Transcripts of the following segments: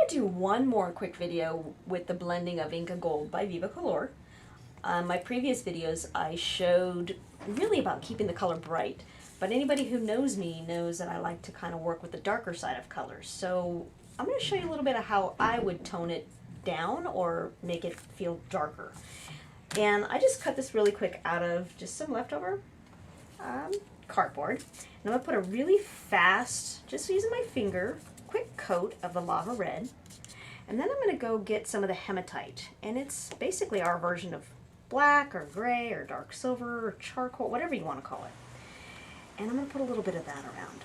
going to do one more quick video with the blending of INKA Gold by Viva Colour. My previous videos I showed really about keeping the color bright, but anybody who knows me knows that I like to kind of work with the darker side of colors. So I'm going to show you a little bit of how I would tone it down or make it feel darker. And I just cut this really quick out of just some leftover cardboard. And I'm going to put a really fast, just using my finger, quick coat of the lava red. And then I'm going to go get some of the hematite. And it's basically our version of black or gray or dark silver or charcoal, whatever you want to call it. And I'm going to put a little bit of that around.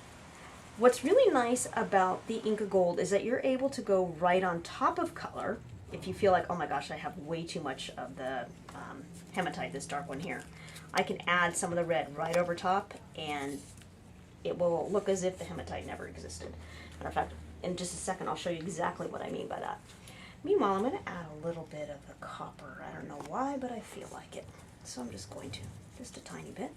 What's really nice about the INKA Gold is that you're able to go right on top of color if you feel like, oh my gosh, I have way too much of the hematite, this dark one here. I can add some of the red right over top and it will look as if the hematite never existed. Matter of fact, in just a second I'll show you exactly what I mean by that. Meanwhile, I'm going to add a little bit of the copper. I don't know why, but I feel like it. So I'm just going to, just a tiny bit.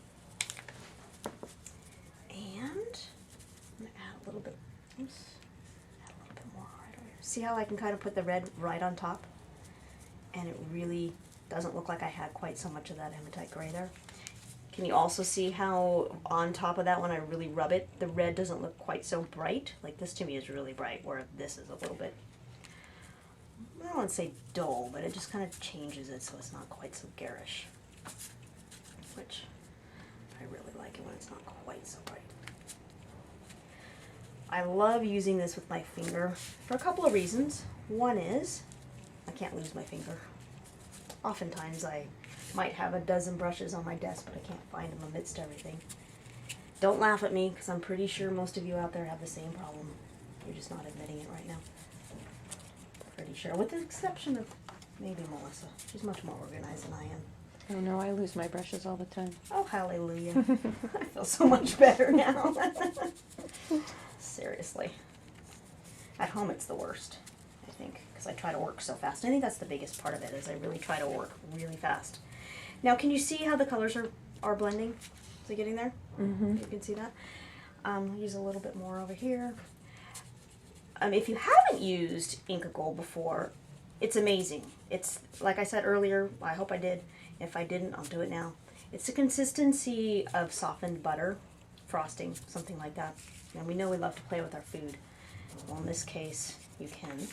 And I'm going to add a little bit, oops, add a little bit more right over here. See how I can kind of put the red right on top? And it really doesn't look like I had quite so much of that hematite gray there. Can you also see how on top of that, when I really rub it, the red doesn't look quite so bright? Like this to me is really bright, where this is a little bit, I don't want to say dull, but it just kind of changes it so it's not quite so garish. Which I really like it when it's not quite so bright. I love using this with my finger for a couple of reasons. One is I can't lose my finger. Oftentimes I might have a dozen brushes on my desk, but I can't find them amidst everything. Don't laugh at me, because I'm pretty sure most of you out there have the same problem. You're just not admitting it right now. Pretty sure, with the exception of maybe Melissa. She's much more organized than I am. Oh no, I lose my brushes all the time. Oh, hallelujah. I feel so much better now. Seriously. At home it's the worst, I think, because I try to work so fast. I think that's the biggest part of it, is I really try to work really fast. Now, can you see how the colors are blending? Is it getting there? Mm-hmm. You can see that? I'll use a little bit more over here. If you haven't used INKA Gold before, it's amazing. It's, like I said earlier, I hope I did. If I didn't, I'll do it now. It's the consistency of softened butter, frosting, something like that. And we know we love to play with our food. Well, in this case, you can.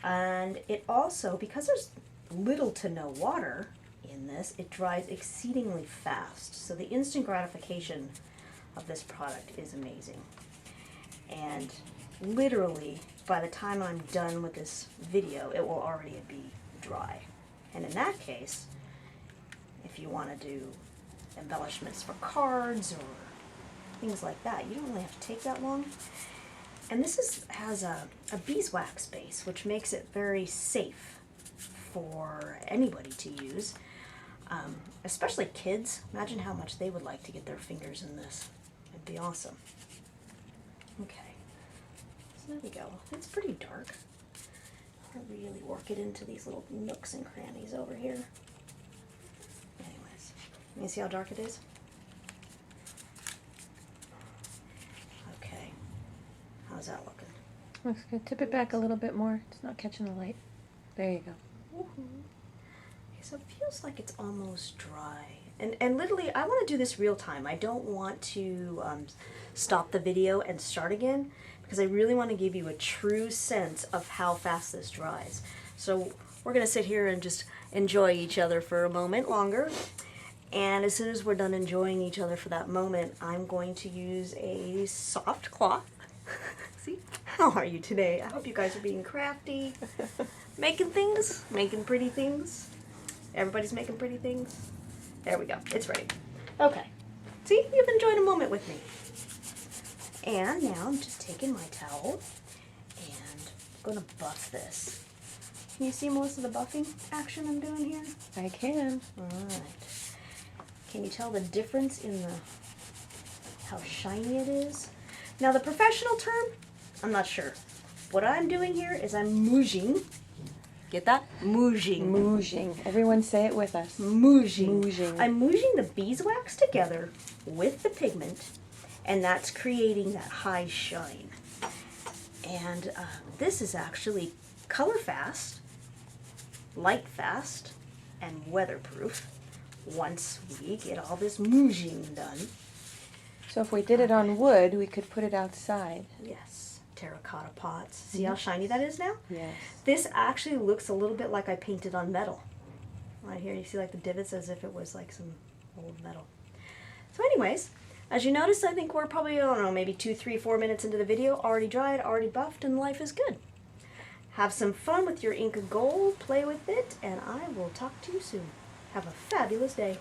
And it also, because there's little to no water in this, it dries exceedingly fast. So the instant gratification of this product is amazing. And literally, by the time I'm done with this video, it will already be dry. And in that case, if you want to do embellishments for cards or things like that, you don't really have to take that long. And this has a beeswax base, which makes it very safe for anybody to use, especially kids. Imagine how much they would like to get their fingers in this. It'd be awesome. Okay. So there we go. It's pretty dark. I really work it into these little nooks and crannies over here. Anyways, you see how dark it is? Okay. How's that looking? Looks good. Tip it back a little bit more. It's not catching the light. There you go. Okay, so it feels like it's almost dry. And literally, I want to do this real time. I don't want to stop the video and start again, because I really want to give you a true sense of how fast this dries. So we're going to sit here and just enjoy each other for a moment longer. And as soon as we're done enjoying each other for that moment, I'm going to use a soft cloth. See? How are you today? I hope you guys are being crafty, making things, making pretty things. Everybody's making pretty things. There we go. It's ready. Okay. See? You've enjoyed a moment with me. And now I'm just taking my towel and I'm going to buff this. Can you see, Melissa, the buffing action I'm doing here? I can. Alright. Can you tell the difference in how shiny it is? Now the professional term, I'm not sure. What I'm doing here is I'm mooging. Get that? Mooging. Mooging. Everyone say it with us. Mooging. Mooging. I'm mooging the beeswax together with the pigment, and that's creating that high shine. And this is actually color fast, light fast, and weatherproof once we get all this mouging done. So if we did it on wood, we could put it outside. Yes, terracotta pots. See how shiny that is now? Yes. This actually looks a little bit like I painted on metal. Right here, you see like the divots as if it was like some old metal. So anyways, as you notice, I think we're probably, I don't know, maybe 2, 3, 4 minutes into the video, already dried, already buffed, and life is good. Have some fun with your INKA Gold, play with it, and I will talk to you soon. Have a fabulous day.